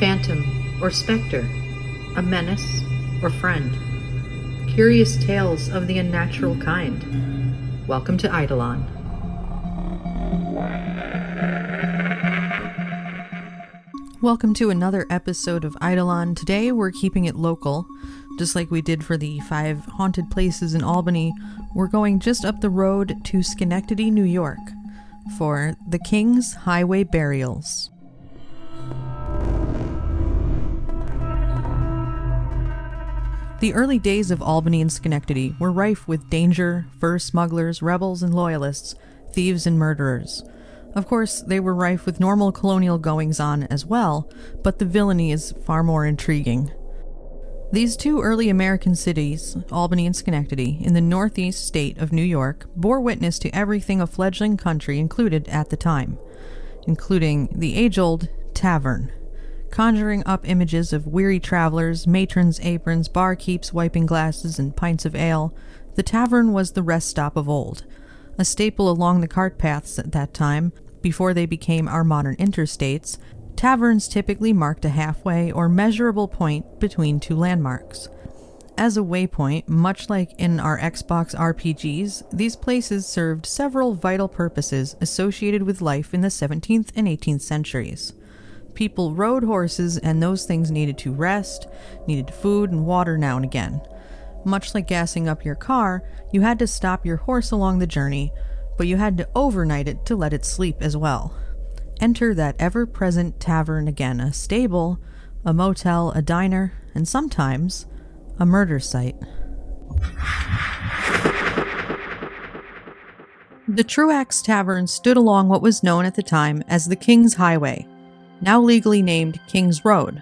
phantom or specter, a menace or friend. Curious tales of the unnatural kind. Welcome to Eidolon. Welcome to another episode of Eidolon. Today we're keeping it local. Just like we did for the 5 haunted places in Albany, we're going just up the road to Schenectady, New York, for the King's Highway Burials. The early days of Albany and Schenectady were rife with danger, fur smugglers, rebels and loyalists, thieves and murderers. Of course, they were rife with normal colonial goings-on as well, but the villainy is far more intriguing. These 2 early American cities, Albany and Schenectady, in the northeast state of New York, bore witness to everything a fledgling country included at the time, including the age-old tavern, conjuring up images of weary travelers, matrons' aprons, barkeeps wiping glasses and pints of ale. The tavern was the rest stop of old, a staple along the cart paths at that time. Before they became our modern interstates, taverns typically marked a halfway or measurable point between 2 landmarks. As a waypoint, much like in our Xbox RPGs, these places served several vital purposes associated with life in the 17th and 18th centuries. People rode horses, and those things needed to rest, needed food and water now and again. Much like gassing up your car, you had to stop your horse along the journey, but you had to overnight it to let it sleep as well. Enter that ever-present tavern again, a stable, a motel, a diner, and sometimes a murder site. The Truax Tavern stood along what was known at the time as the King's Highway, now legally named King's Road.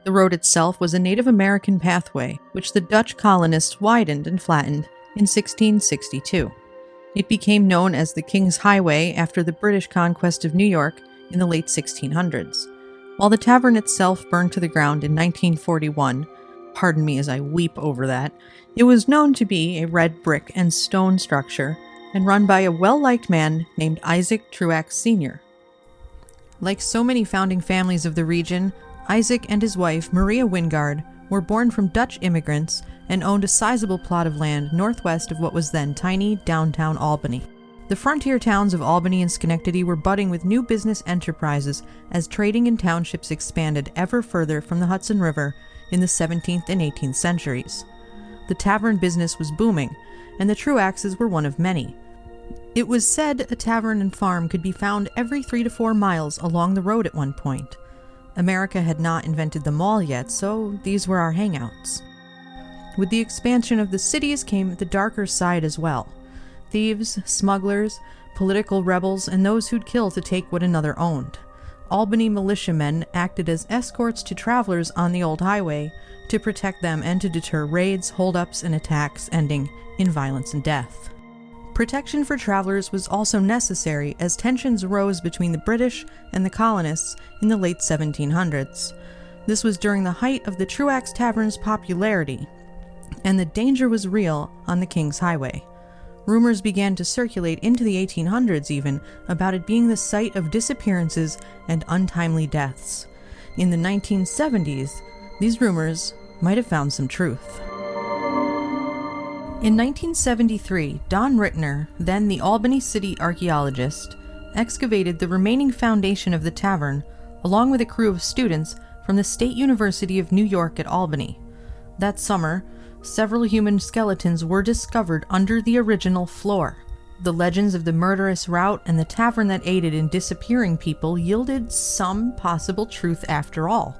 The road itself was a Native American pathway, which the Dutch colonists widened and flattened in 1662. It became known as the King's Highway after the British conquest of New York in the late 1600s. While the tavern itself burned to the ground in 1941, pardon me as I weep over that, it was known to be a red brick and stone structure and run by a well-liked man named Isaac Truax Sr. Like so many founding families of the region, Isaac and his wife, Maria Wingard, were born from Dutch immigrants and owned a sizable plot of land northwest of what was then tiny downtown Albany. The frontier towns of Albany and Schenectady were budding with new business enterprises as trading in townships expanded ever further from the Hudson River in the 17th and 18th centuries. The tavern business was booming, and the Truaxes were one of many. It was said a tavern and farm could be found every 3 to 4 miles along the road at one point. America had not invented the mall yet, so these were our hangouts. With the expansion of the cities came the darker side as well. Thieves, smugglers, political rebels, and those who'd kill to take what another owned. Albany militiamen acted as escorts to travelers on the old highway to protect them and to deter raids, holdups, and attacks ending in violence and death. Protection for travelers was also necessary as tensions rose between the British and the colonists in the late 1700s. This was during the height of the Truax Tavern's popularity, and the danger was real on the King's Highway. Rumors began to circulate into the 1800s even about it being the site of disappearances and untimely deaths. In the 1970s, these rumors might have found some truth. In 1973, Don Rittner, then the Albany City archaeologist, excavated the remaining foundation of the tavern along with a crew of students from the State University of New York at Albany. That summer, several human skeletons were discovered under the original floor. The legends of the murderous route and the tavern that aided in disappearing people yielded some possible truth after all.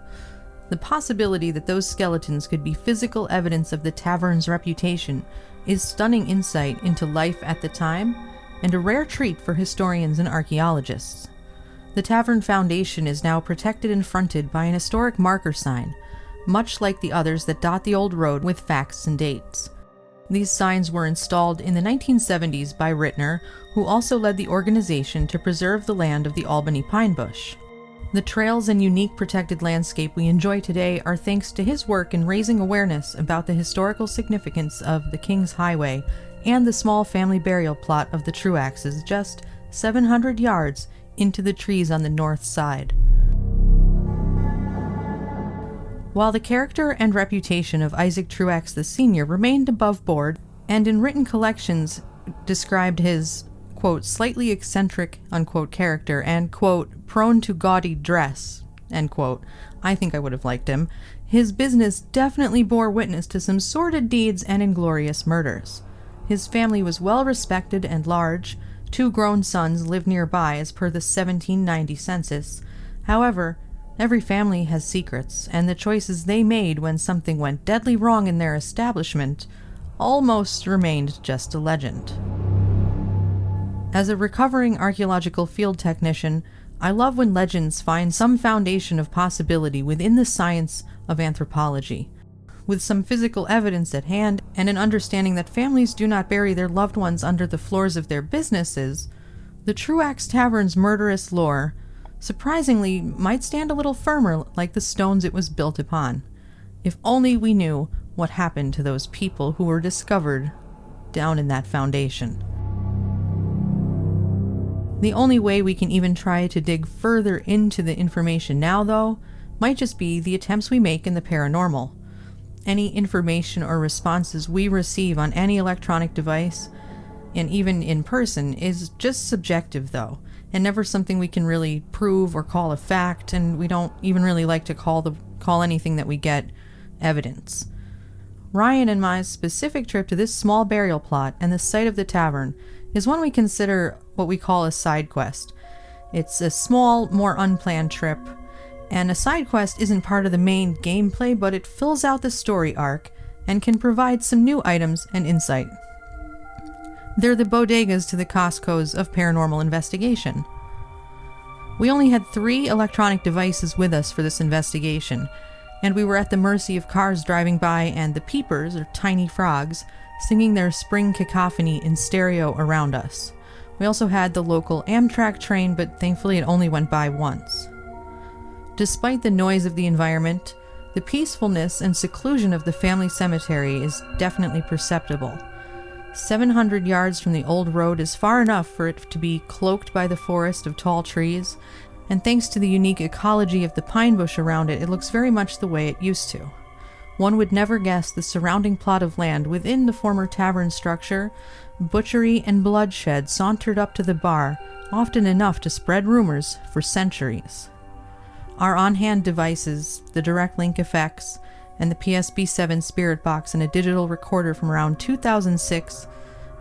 The possibility that those skeletons could be physical evidence of the tavern's reputation is stunning insight into life at the time and a rare treat for historians and archaeologists. The tavern foundation is now protected and fronted by an historic marker sign, much like the others that dot the old road with facts and dates. These signs were installed in the 1970s by Rittner, who also led the organization to preserve the land of the Albany pine bush. The trails and unique protected landscape we enjoy today are thanks to his work in raising awareness about the historical significance of the King's Highway and the small family burial plot of the Truaxes just 700 yards into the trees on the north side. While the character and reputation of Isaac Truax the Sr. remained above board, and in written collections described his, quote, slightly eccentric, unquote, character and, quote, prone to gaudy dress, end quote, I think I would have liked him, his business definitely bore witness to some sordid deeds and inglorious murders. His family was well respected and large. 2 grown sons lived nearby as per the 1790 census. However, every family has secrets, and the choices they made when something went deadly wrong in their establishment almost remained just a legend. As a recovering archaeological field technician, I love when legends find some foundation of possibility within the science of anthropology. With some physical evidence at hand and an understanding that families do not bury their loved ones under the floors of their businesses, the Truax Tavern's murderous lore, surprisingly, might stand a little firmer like the stones it was built upon. If only we knew what happened to those people who were discovered down in that foundation. The only way we can even try to dig further into the information now, though, might just be the attempts we make in the paranormal. Any information or responses we receive on any electronic device, and even in person, is just subjective, though, and never something we can really prove or call a fact, and we don't even really like to call anything that we get evidence. Ryan and my specific trip to this small burial plot and the site of the tavern is one we consider what we call a side quest. It's a small, more unplanned trip, and a side quest isn't part of the main gameplay, but it fills out the story arc and can provide some new items and insight. They're the bodegas to the Costcos of paranormal investigation. We only had 3 electronic devices with us for this investigation, and we were at the mercy of cars driving by and the peepers, or tiny frogs, singing their spring cacophony in stereo around us. We also had the local Amtrak train, but thankfully it only went by once. Despite the noise of the environment, the peacefulness and seclusion of the family cemetery is definitely perceptible. 700 yards from the old road is far enough for it to be cloaked by the forest of tall trees, and thanks to the unique ecology of the pine bush around it, it looks very much the way it used to. One would never guess the surrounding plot of land within the former tavern structure. Butchery and bloodshed sauntered up to the bar, often enough to spread rumors for centuries. Our on-hand devices, the direct link effects, and the PSB-7 spirit box and a digital recorder from around 2006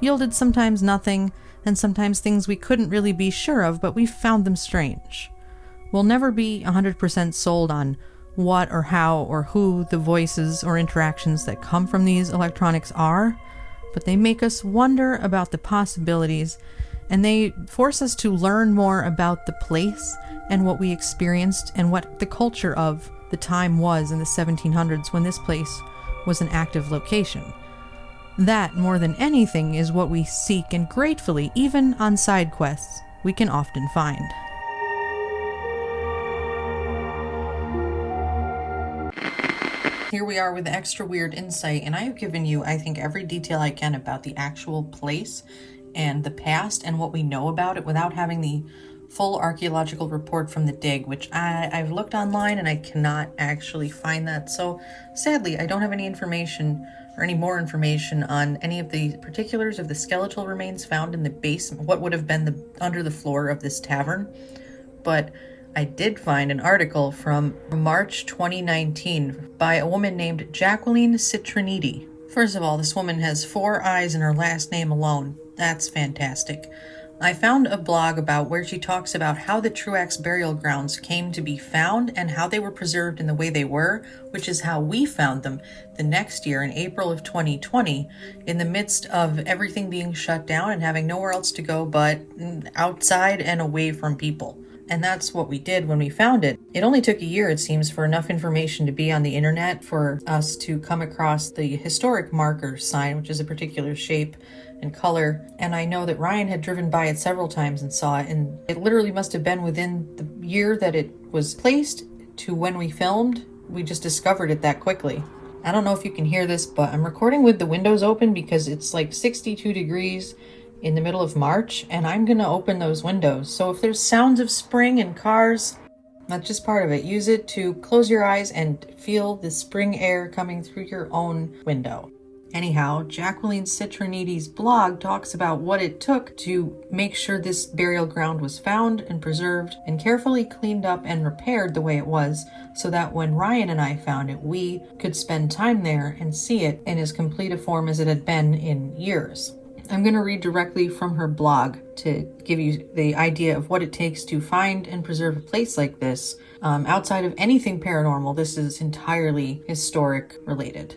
yielded sometimes nothing, and sometimes things we couldn't really be sure of, but we found them strange. We'll never be 100% sold on what or how or who the voices or interactions that come from these electronics are, but they make us wonder about the possibilities, and they force us to learn more about the place and what we experienced and what the culture of the time was in the 1700s when this place was an active location. That, more than anything, is what we seek, and gratefully, even on side quests, we can often find. Here we are with extra weird insight, and I have given you, I think, every detail I can about the actual place and the past and what we know about it without having the full archaeological report from the dig, which I've looked online and I cannot actually find that. So sadly, I don't have any information or any more information on any of the particulars of the skeletal remains found in the basement, what would have been under the floor of this tavern. But I did find an article from March 2019 by a woman named Jacqueline Citronidi. First of all, this woman has 4 eyes in her last name alone. That's fantastic. I found a blog about where she talks about how the Truax burial grounds came to be found and how they were preserved in the way they were, which is how we found them the next year in April of 2020, in the midst of everything being shut down and having nowhere else to go but outside and away from people. And that's what we did when we found it. It only took a year, it seems, for enough information to be on the internet for us to come across the historic marker sign, which is a particular shape and color. And I know that Ryan had driven by it several times and saw it, and it literally must have been within the year that it was placed to when we filmed. We just discovered it that quickly. I don't know if you can hear this, but I'm recording with the windows open because it's like 62 degrees in the middle of March, and I'm gonna open those windows. So if there's sounds of spring and cars, That's just part of it. Use it to close your eyes and feel the spring air coming through your own window. Anyhow, Jacqueline Citronidi's blog talks about what it took to make sure this burial ground was found and preserved and carefully cleaned up and repaired the way it was, so that when Ryan and I found it, we could spend time there and see it in as complete a form as it had been in years. I'm going to read directly from her blog to give you the idea of what it takes to find and preserve a place like this. Outside of anything paranormal, this is entirely historic related.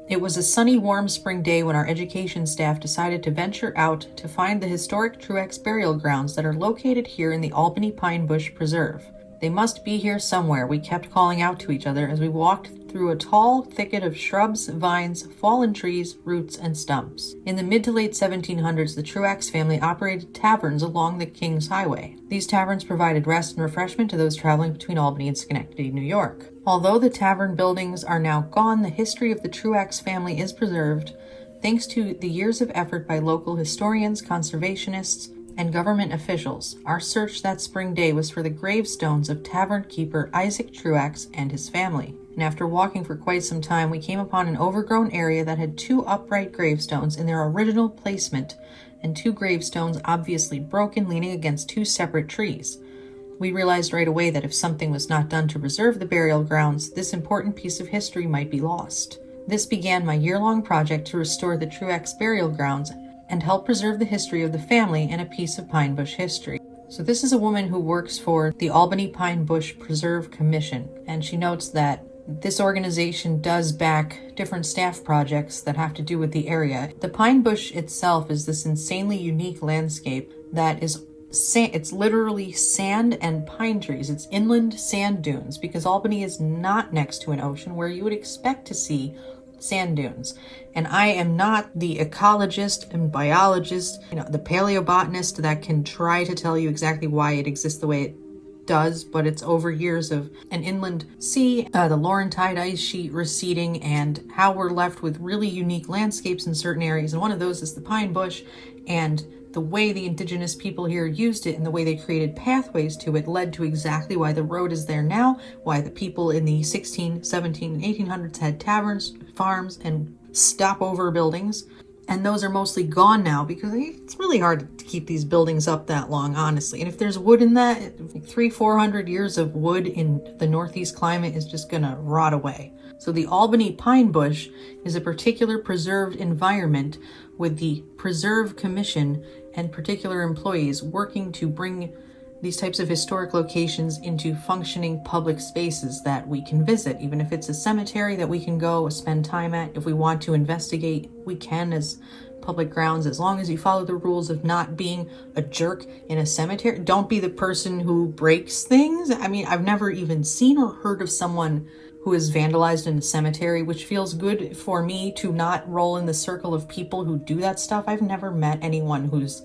It was a sunny, warm spring day when our education staff decided to venture out to find the historic Truax burial grounds that are located here in the Albany Pine Bush Preserve. They must be here somewhere, we kept calling out to each other as we walked through a tall thicket of shrubs, vines, fallen trees, roots, and stumps. In the mid to late 1700s, the Truax family operated taverns along the King's Highway. These taverns provided rest and refreshment to those traveling between Albany and Schenectady, New York. Although the tavern buildings are now gone, the history of the Truax family is preserved thanks to the years of effort by local historians, conservationists, and government officials. Our search that spring day was for the gravestones of tavern keeper Isaac Truax and his family. And after walking for quite some time, we came upon an overgrown area that had 2 upright gravestones in their original placement, and 2 gravestones obviously broken, leaning against 2 separate trees. We realized right away that if something was not done to preserve the burial grounds, this important piece of history might be lost. This began my year-long project to restore the Truax burial grounds and help preserve the history of the family and a piece of Pine Bush history. So this is a woman who works for the Albany Pine Bush Preserve Commission, and she notes that this organization does back different staff projects that have to do with the area. The Pine Bush itself is this insanely unique landscape that is it's literally sand and pine trees. It's inland sand dunes because Albany is not next to an ocean where you would expect to see sand dunes. And I am not the ecologist and biologist, the paleobotanist that can try to tell you exactly why it exists the way it does, but it's over years of an inland sea, the Laurentide ice sheet receding, and how we're left with really unique landscapes in certain areas. And one of those is the pine bush, and the way the indigenous people here used it and the way they created pathways to it led to exactly why the road is there now, why the people in the 16, 17, and 1800s had taverns, farms, and stopover buildings. And those are mostly gone now because it's really hard to keep these buildings up that long, honestly. And if there's wood in that, 300-400 years of wood in the Northeast climate is just gonna rot away. So the Albany Pine Bush is a particular preserved environment with the Preserve Commission and particular employees working to bring these types of historic locations into functioning public spaces that we can visit. Even if it's a cemetery that we can go spend time at, if we want to investigate, we can as public grounds, as long as you follow the rules of not being a jerk in a cemetery. Don't be the person who breaks things. I mean, I've never even seen or heard of someone who is vandalized in a cemetery, which feels good for me to not roll in the circle of people who do that stuff. I've never met anyone who's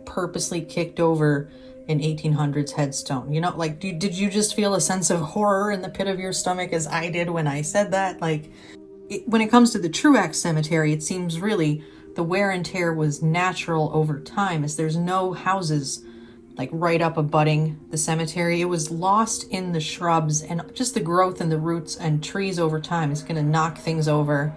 purposely kicked over an 1800s headstone. Did you just feel a sense of horror in the pit of your stomach as I did when I said that? When it comes to the Truax Cemetery, it seems really the wear and tear was natural over time, as there's no houses right up abutting the cemetery. It was lost in the shrubs, and just the growth and the roots and trees over time is going to knock things over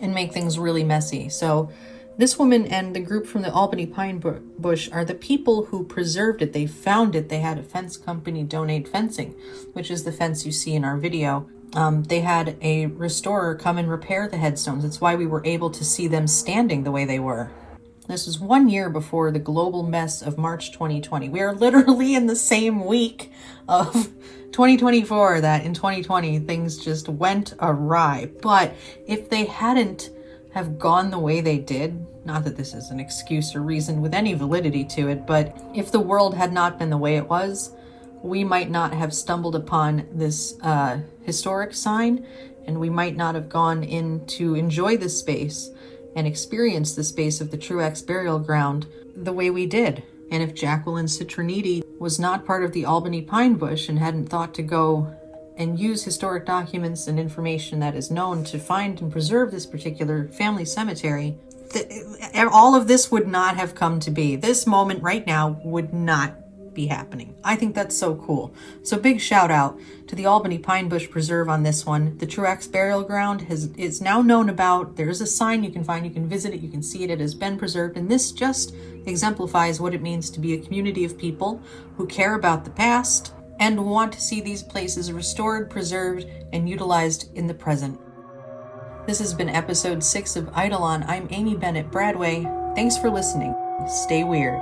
and make things really messy. So this woman and the group from the Albany Pine Bush are the people who preserved it. They found it. They had a fence company donate fencing, which is the fence you see in our video. They had a restorer come and repair the headstones. That's why we were able to see them standing the way they were. This was 1 year before the global mess of March 2020. We are literally in the same week of 2024 that in 2020 things just went awry. But if they hadn't have gone the way they did, not that this is an excuse or reason with any validity to it, but if the world had not been the way it was, we might not have stumbled upon this historic sign, and we might not have gone in to enjoy this space and experience the space of the Truax burial ground the way we did. And if Jacqueline Citronidi was not part of the Albany Pine Bush and hadn't thought to go and use historic documents and information that is known to find and preserve this particular family cemetery, all of this would not have come to be. This moment right now would not be happening. I think that's so cool. So big shout out to the Albany Pine Bush Preserve on this one. The Truax burial ground is now known about. There is a sign you can find, you can visit it, you can see it. It has been preserved, and this just exemplifies what it means to be a community of people who care about the past and want to see these places restored, preserved, and utilized in the present. This has been episode 6 of Eidolon. I'm Amy Bennett-Bradway. Thanks for listening. Stay weird.